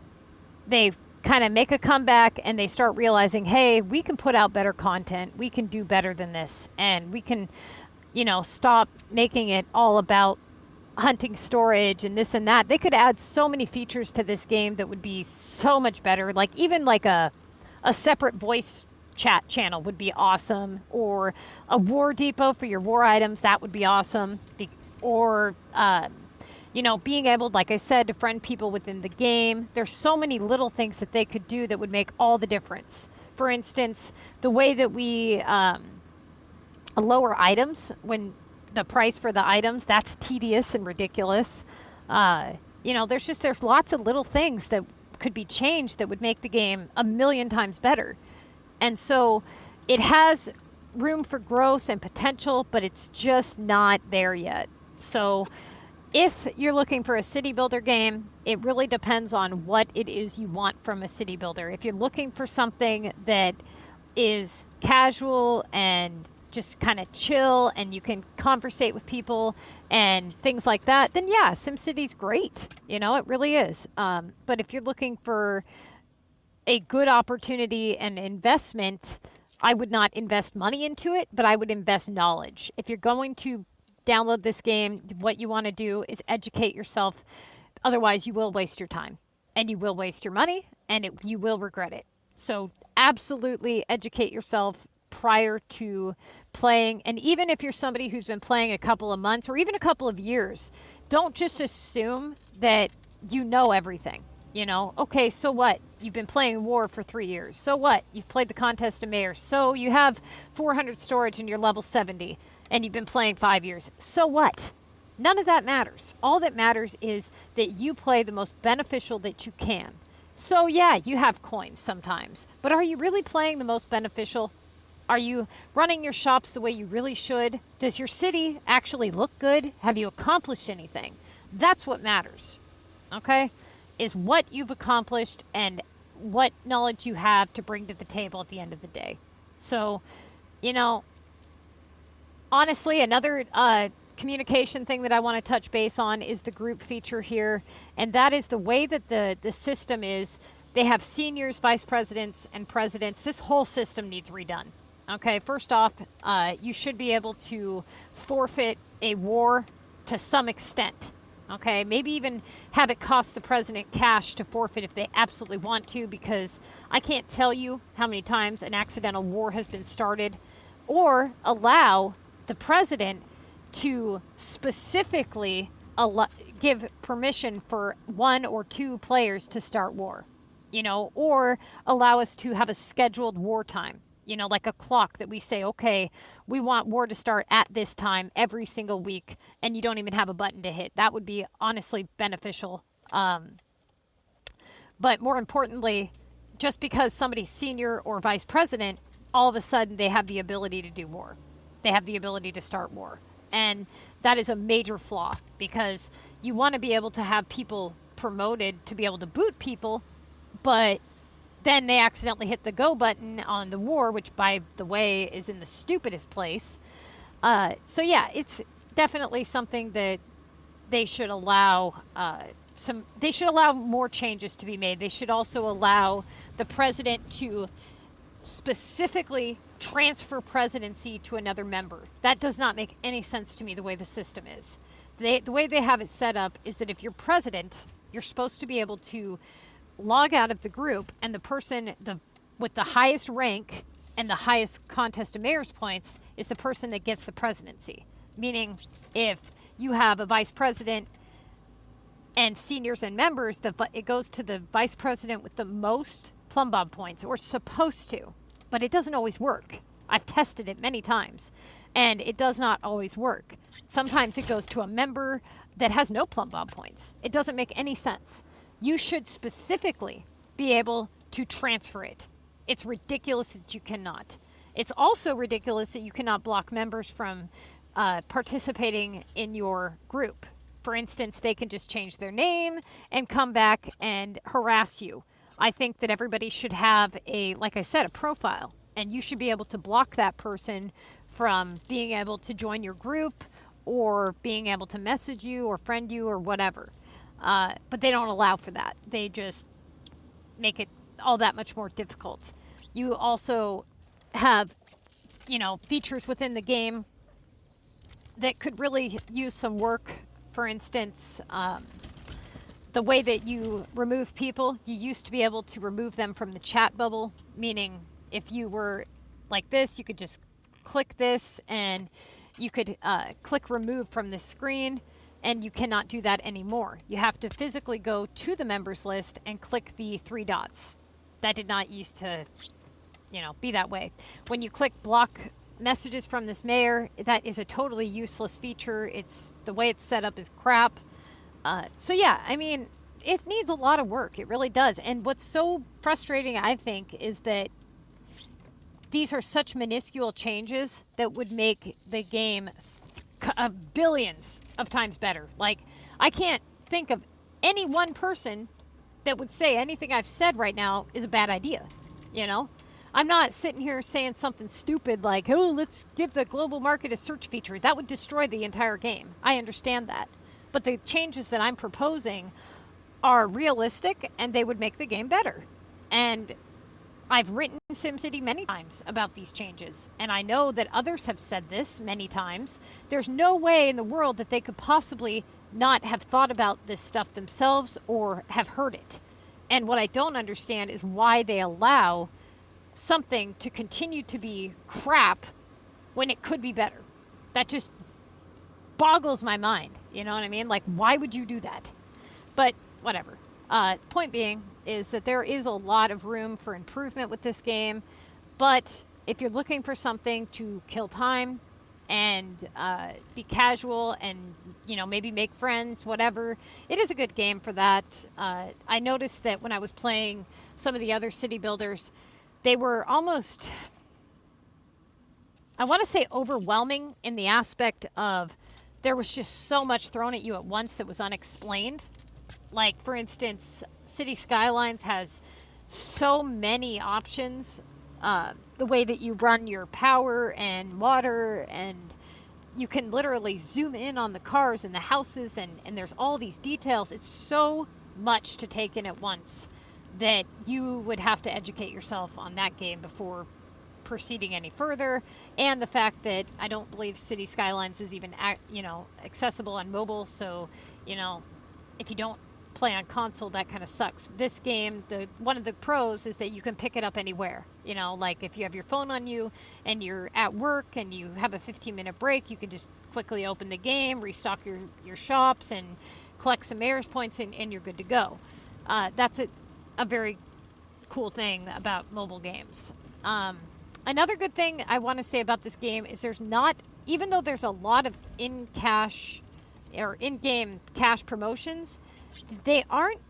they kind of make a comeback and they start realizing, hey, we can put out better content. We can do better than this. And we can, you know, stop making it all about hunting storage and this and that. They could add so many features to this game that would be so much better. Like even like a separate voice chat channel would be awesome, or a war depot for your war items. That would be awesome. Or, you know, being able, like I said, to friend people within the game. There's so many little things that they could do that would make all the difference. For instance, the way that we lower items, when the price for the items, that's tedious and ridiculous. You know, there's lots of little things that could be changed that would make the game a million times better. And so it has room for growth and potential, but it's just not there yet. So if you're looking for a city builder game, it really depends on what it is you want from a city builder. If you're looking for something that is casual and just kind of chill and you can conversate with people and things like that, then yeah, SimCity's great. You know, it really is. But if you're looking for a good opportunity and investment, I would not invest money into it, but I would invest knowledge. If you're going to download this game, what you want to do is educate yourself. Otherwise, you will waste your time and you will waste your money and you will regret it. So absolutely educate yourself prior to playing. And even if you're somebody who's been playing a couple of months or even a couple of years, don't just assume that you know everything. You know, okay, so what? You've been playing War for 3 years. So what? You've played the Contest of Mayors. So you have 400 storage and you're level 70 and you've been playing 5 years. So what? None of that matters. All that matters is that you play the most beneficial that you can. So yeah, you have coins sometimes, but are you really playing the most beneficial? Are you running your shops the way you really should? Does your city actually look good? Have you accomplished anything? That's what matters, okay? Is what you've accomplished and what knowledge you have to bring to the table at the end of the day. So, you know, honestly, another communication thing that I want to touch base on is the group feature here. And that is the way that the system is. They have seniors, vice presidents, and presidents. This whole system needs redone. Okay, first off, you should be able to forfeit a war to some extent. Okay, maybe even have it cost the president cash to forfeit if they absolutely want to, because I can't tell you how many times an accidental war has been started, or allow the president to specifically give permission for 1 or 2 players to start war, or allow us to have a scheduled wartime. Like a clock that we say, okay, we want war to start at this time every single week, and you don't even have a button to hit. That would be honestly beneficial. But more importantly, just because somebody's senior or vice president, all of a sudden they have the ability to do war. They have the ability to start war. And that is a major flaw, because you want to be able to have people promoted to be able to boot people, but then they accidentally hit the go button on the war, which, by the way, is in the stupidest place. So yeah, it's definitely something that they should allow. They should allow more changes to be made. They should also allow the president to specifically transfer presidency to another member. That does not make any sense to me, the way the system is. The way they have it set up is that if you're president, you're supposed to be able to log out of the group, and the person with the highest rank and the highest contest of mayor's points is the person that gets the presidency. Meaning, if you have a vice president and seniors and members, it goes to the vice president with the most plumb bob points, or supposed to, but it doesn't always work. I've tested it many times, and it does not always work. Sometimes it goes to a member that has no plumb bob points. It doesn't make any sense. You should specifically be able to transfer it. It's ridiculous that you cannot. It's also ridiculous that you cannot block members from participating in your group. For instance, they can just change their name and come back and harass you. I think that everybody should have like I said, a profile, and you should be able to block that person from being able to join your group, or being able to message you or friend you or whatever. But they don't allow for that. They just make it all that much more difficult. You also have, features within the game that could really use some work. For instance, the way that you remove people, you used to be able to remove them from the chat bubble, meaning if you were like this, you could just click this and you could click remove from the screen. And you cannot do that anymore. You have to physically go to the members list and click the 3 dots. That did not used to, be that way. When you click block messages from this mayor, that is a totally useless feature. The way it's set up is crap. So yeah, I mean, it needs a lot of work. It really does. And what's so frustrating, I think, is that these are such minuscule changes that would make the game billions of times better. Like, I can't think of any one person that would say anything I've said right now is a bad idea. I'm not sitting here saying something stupid like, oh, let's give the global market a search feature. That would destroy the entire game. I understand that. But the changes that I'm proposing are realistic, and they would make the game better. And I've written SimCity many times about these changes, and I know that others have said this many times. There's no way in the world that they could possibly not have thought about this stuff themselves or have heard it. And what I don't understand is why they allow something to continue to be crap when it could be better. That just boggles my mind. You know what I mean? Like, why would you do that? But whatever. Point being is that there is a lot of room for improvement with this game, but if you're looking for something to kill time and be casual and maybe make friends, whatever, it is a good game for that. I noticed that when I was playing some of the other city builders, they were almost, I want to say, overwhelming in the aspect of there was just so much thrown at you at once that was unexplained. Like, for instance, City Skylines has so many options. The way that you run your power and water, and you can literally zoom in on the cars and the houses, and there's all these details. It's so much to take in at once that you would have to educate yourself on that game before proceeding any further, and the fact that I don't believe City Skylines is even accessible on mobile. So, if you don't play on console, that kind of sucks. This game, one of the pros is that you can pick it up anywhere. Like if you have your phone on you and you're at work and you have a 15-minute break, you can just quickly open the game, restock your shops, and collect some mayor's points, and you're good to go. That's a very cool thing about mobile games. Another good thing I want to say about this game is even though there's a lot of in-cash or in-game cash promotions, they aren't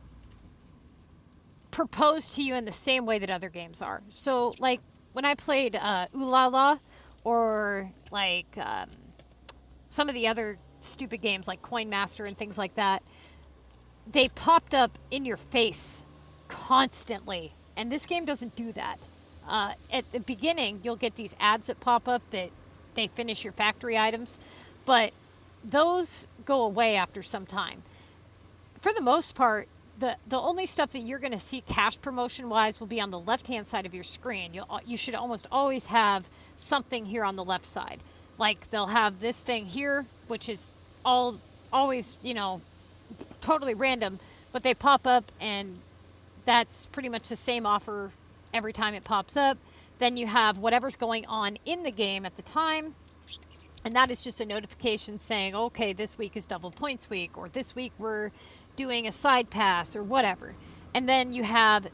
proposed to you in the same way that other games are. So, like, when I played Ulala or, like, some of the other stupid games like Coin Master and things like that, they popped up in your face constantly. And this game doesn't do that. At the beginning, you'll get these ads that pop up that they finish your factory items, but those go away after some time. For the most part, the only stuff that you're going to see cash promotion wise will be on the left hand side of your screen. You should almost always have something here on the left side. Like they'll have this thing here, which is always totally random, but they pop up, and that's pretty much the same offer every time it pops up. Then you have whatever's going on in the game at the time, and that is just a notification saying, okay, this week is double points week, or this week we're doing a side pass, or whatever. And then you have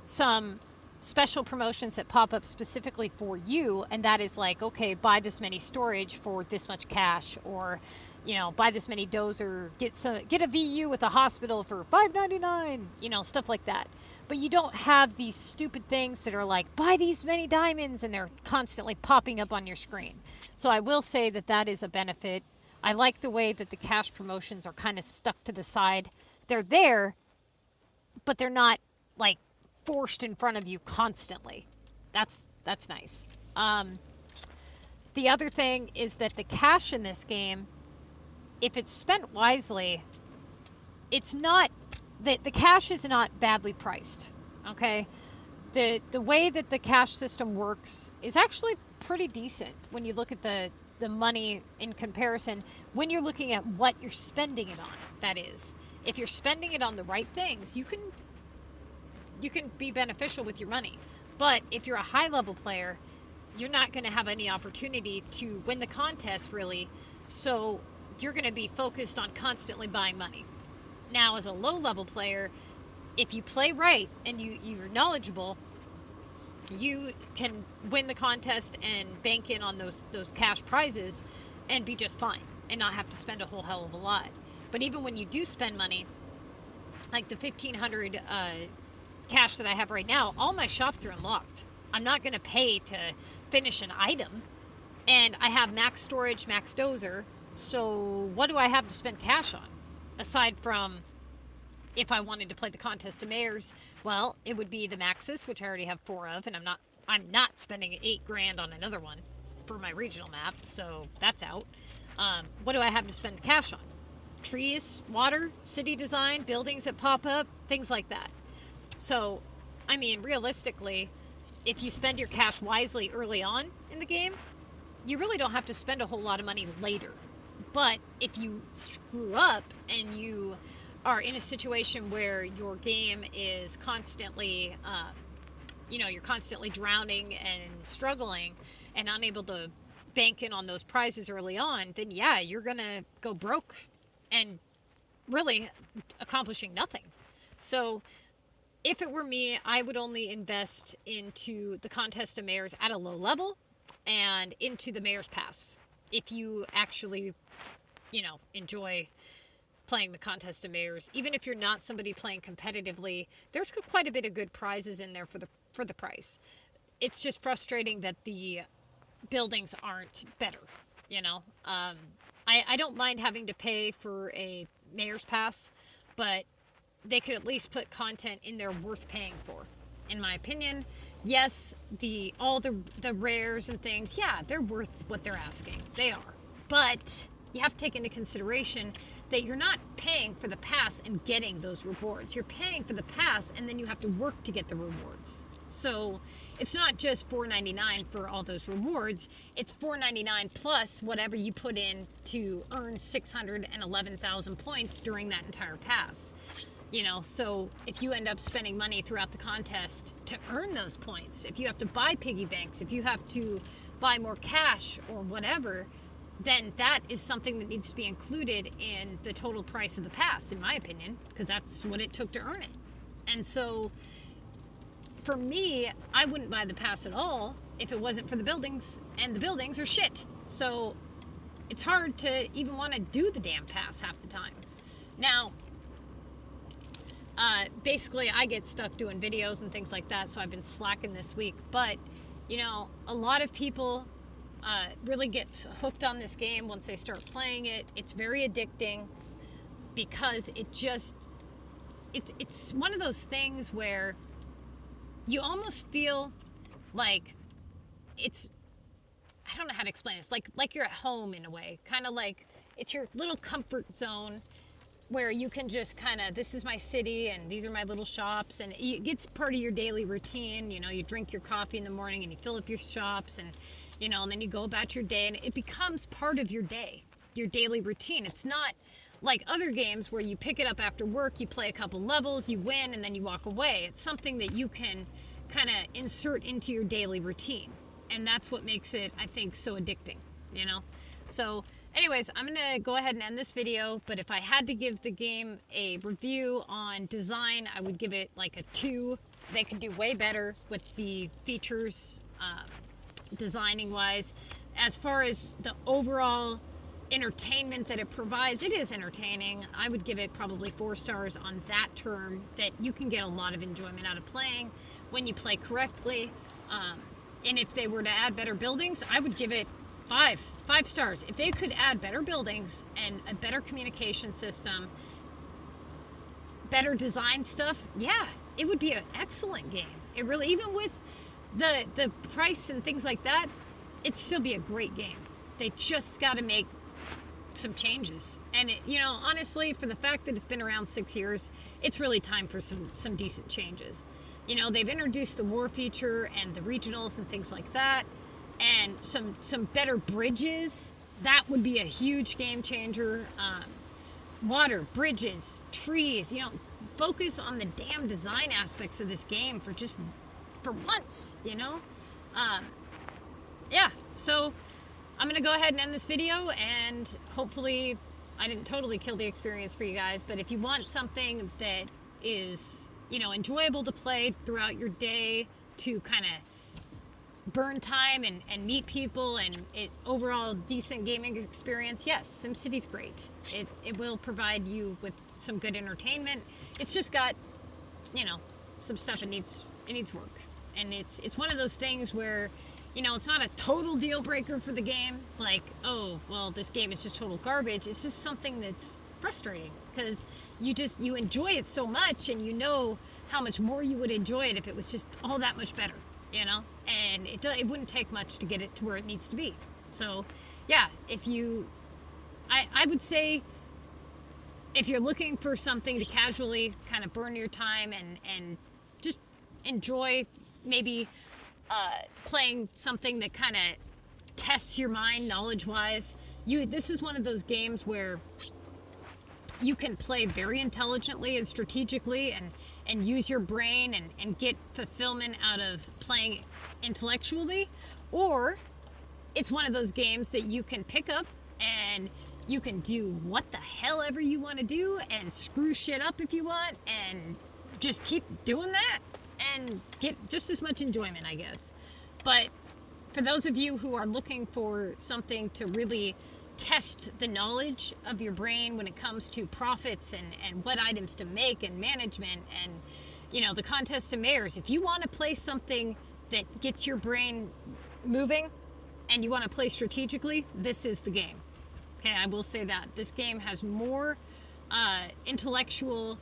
some special promotions that pop up specifically for you, and that is like, okay, buy this many storage for this much cash, or buy this many dozer, get a VU with a hospital for $5.99, stuff like that. But you don't have these stupid things that are like, buy these many diamonds, and they're constantly popping up on your screen. So I will say that is a benefit. I like the way that the cash promotions are kind of stuck to the side. They're there, but they're not like forced in front of you constantly. That's nice. The other thing is that the cash in this game, if it's spent wisely, it's not the cash is not badly priced. Okay, the way that the cash system works is actually pretty decent when you look at the money in comparison, when you're looking at what you're spending it on. That is, if you're spending it on the right things, you can be beneficial with your money. But if you're a high level player, you're not going to have any opportunity to win the contest, really. So you're going to be focused on constantly buying money. Now, as a low level player, if you play right and you're knowledgeable, you can win the contest and bank in on those cash prizes and be just fine and not have to spend a whole hell of a lot. But even when you do spend money, like the 1,500 cash that I have right now, all my shops are unlocked. I'm not going to pay to finish an item, and I have max storage, max dozer. So what do I have to spend cash on? Aside from, if I wanted to play the contest of mayors, well, it would be the maxes, which I already have 4 of, and I'm not spending $8,000 on another one for my regional map, so that's out. What do I have to spend cash on? Trees, water, city design, buildings that pop up, things like that. So, I mean, realistically, if you spend your cash wisely early on in the game, you really don't have to spend a whole lot of money later. But if you screw up and you are in a situation where your game is constantly, you're constantly drowning and struggling and unable to bank in on those prizes early on, then yeah, you're going to go broke and really accomplishing nothing. So if it were me, I would only invest into the contest of mayors at a low level and into the mayor's pass. If you actually, enjoy playing the contest of mayors, even if you're not somebody playing competitively, there's quite a bit of good prizes in there for the price. It's just frustrating that the buildings aren't better. I don't mind having to pay for a mayor's pass, but they could at least put content in there worth paying for. In my opinion, yes, all the rares and things, yeah, they're worth what they're asking. They are. But you have to take into consideration that you're not paying for the pass and getting those rewards. You're paying for the pass and then you have to work to get the rewards. So it's not just $4.99 for all those rewards. It's $4.99 plus whatever you put in to earn 611,000 points during that entire pass. You know, so if you end up spending money throughout the contest to earn those points, if you have to buy piggy banks, if you have to buy more cash or whatever, then that is something that needs to be included in the total price of the pass, in my opinion, because that's what it took to earn it. And so for me, I wouldn't buy the pass at all if it wasn't for the buildings, and the buildings are shit. So it's hard to even want to do the damn pass half the time. Now, basically I get stuck doing videos and things like that, so I've been slacking this week. But, you know, a lot of people really get hooked on this game once they start playing it. It's very addicting because it's one of those things where you almost feel like it's, I don't know how to explain it. It's like you're at home in a way, kind of like it's your little comfort zone where you can just kind of, this is my city and these are my little shops, and it gets part of your daily routine. You know, you drink your coffee in the morning and you fill up your shops, and you know, and then you go about your day, and it becomes part of your day, your daily routine. It's not like other games where you pick it up after work, you play a couple levels, you win, and then you walk away. It's something that you can kind of insert into your daily routine, and that's what makes it, I think, so addicting, you know? So anyways, I'm gonna go ahead and end this video, but if I had to give the game a review on design, I would give it like a 2. They could do way better with the features, designing wise. As far as the overall entertainment that it provides, it is entertaining. I would give it probably 4 stars on that term, that you can get a lot of enjoyment out of playing when you play correctly. And if they were to add better buildings, I would give it 5 stars. If they could add better buildings and a better communication system, better design stuff, yeah, it would be an excellent game. It really, even with the price and things like that, it'd still be a great game. They just got to make some changes. And it, you know, honestly, for the fact that it's been around 6 years, it's really time for some decent changes. You know, they've introduced the war feature and the regionals and things like that, and some better bridges. That would be a huge game changer. Water, bridges, trees, you know, focus on the damn design aspects of this game for once, you know? Yeah, so I'm gonna go ahead and end this video, and hopefully I didn't totally kill the experience for you guys, but if you want something that is, you know, enjoyable to play throughout your day to kind of burn time and meet people, and it overall decent gaming experience, yes, SimCity's great. It will provide you with some good entertainment. It's just got, you know, some stuff it needs work. And it's one of those things where, you know, it's not a total deal breaker for the game, like, oh, well, this game is just total garbage. It's just something that's frustrating because you enjoy it so much, and you know how much more you would enjoy it if it was just all that much better, you know? And it wouldn't take much to get it to where it needs to be. So yeah, I would say if you're looking for something to casually kind of burn your time and just enjoy, maybe playing something that kind of tests your mind knowledge-wise, this is one of those games where you can play very intelligently and strategically and use your brain and get fulfillment out of playing intellectually, or it's one of those games that you can pick up and you can do what the hell ever you want to do and screw shit up if you want, and just keep doing that and get just as much enjoyment, I guess. But for those of you who are looking for something to really test the knowledge of your brain when it comes to profits and what items to make and management and, you know, the contest of mayors, if you want to play something that gets your brain moving and you want to play strategically, this is the game. Okay, I will say that this game has more intellectual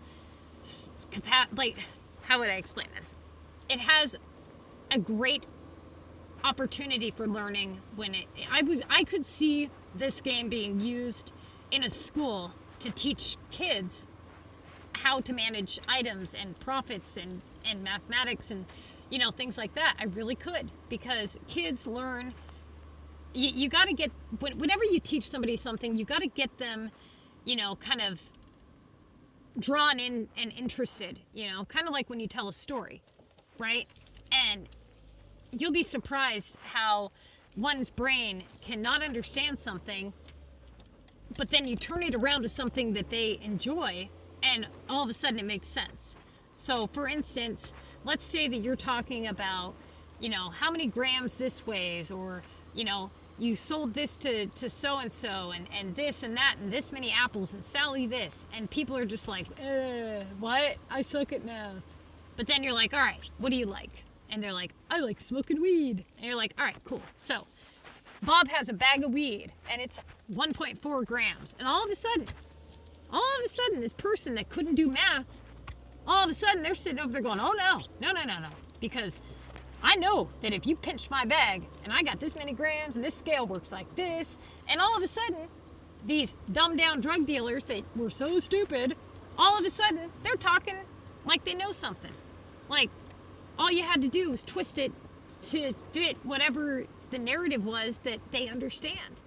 capacity. Like, how would I explain this? It has a great opportunity for learning when I could see this game being used in a school to teach kids how to manage items and profits and mathematics, and, you know, things like that. I really could, because kids learn. You got to get, whenever you teach somebody something, you got to get them, you know, kind of drawn in and interested, you know, kind of like when you tell a story, right? And you'll be surprised how one's brain cannot understand something, but then you turn it around to something that they enjoy, and all of a sudden it makes sense. So for instance, let's say that you're talking about, you know, how many grams this weighs, or, you know, you sold this to so-and-so, and this and that, and this many apples, and Sally this, and people are just like, what? I suck at math. But then you're like, all right, what do you like? And they're like, I like smoking weed. And you're like, all right, cool. So Bob has a bag of weed, and it's 1.4 grams. And all of a sudden, this person that couldn't do math, all of a sudden they're sitting over there going, oh no. Because I know that if you pinch my bag and I got this many grams and this scale works like this, and all of a sudden, these dumbed down drug dealers that were so stupid, all of a sudden they're talking like they know something. Like, all you had to do was twist it to fit whatever the narrative was that they understand.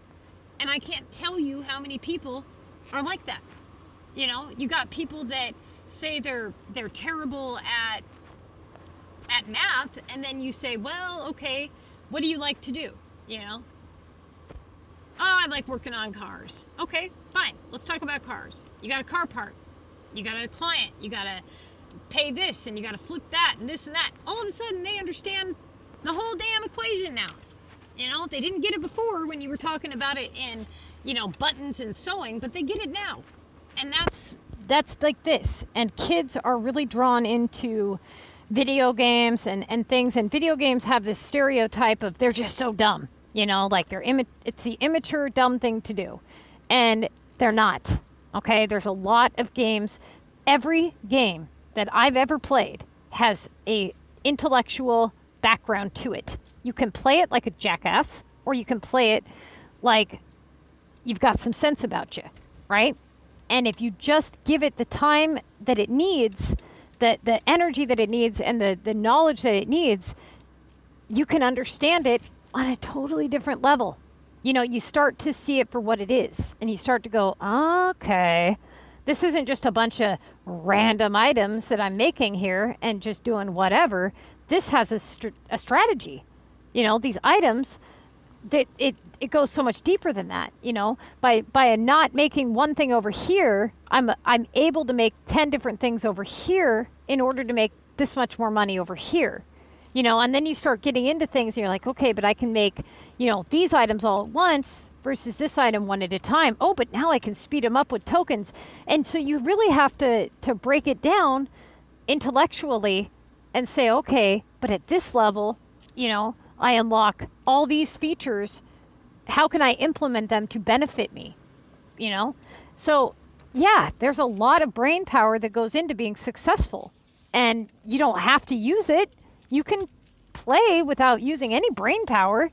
And I can't tell you how many people are like that. You know, you got people that say they're terrible at math, and then you say, well, okay, what do you like to do? You know, oh, I like working on cars. Okay, fine, let's talk about cars. You got a car part, you got a client, you got to pay this, and you got to flip that, and this and that. All of a sudden they understand the whole damn equation now. You know, they didn't get it before when you were talking about it in, you know, buttons and sewing, but they get it now. And that's like this. And kids are really drawn into video games and things, and video games have this stereotype of they're just so dumb, you know, like it's the immature dumb thing to do, and they're not. Okay, there's a lot of games. Every game that I've ever played has a intellectual background to it. You can play it like a jackass, or you can play it like you've got some sense about you, right? And if you just give it the time that it needs, the energy that it needs, and the knowledge that it needs, you can understand it on a totally different level. You know, you start to see it for what it is, and you start to go, okay, this isn't just a bunch of random items that I'm making here and just doing whatever. This has a strategy. You know, these items, that it goes so much deeper than that. You know, by not making one thing over here, I'm able to make 10 different things over here in order to make this much more money over here. You know, and then you start getting into things and you're like, okay, but I can make, you know, these items all at once versus this item one at a time. Oh, but now I can speed them up with tokens. And so you really have to break it down intellectually and say, okay, but at this level, you know, I unlock all these features. How can I implement them to benefit me? You know? So, yeah, there's a lot of brain power that goes into being successful. And you don't have to use it. You can play without using any brain power,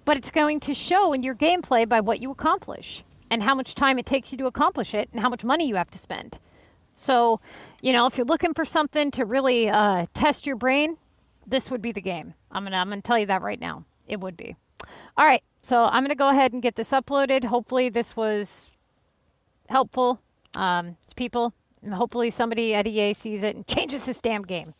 but it's going to show in your gameplay by what you accomplish and how much time it takes you to accomplish it and how much money you have to spend. So, you know, if you're looking for something to really test your brain, this would be the game. I'm gonna tell you that right now. It would be. All right, so I'm gonna go ahead and get this uploaded. Hopefully this was helpful to people. And hopefully somebody at EA sees it and changes this damn game.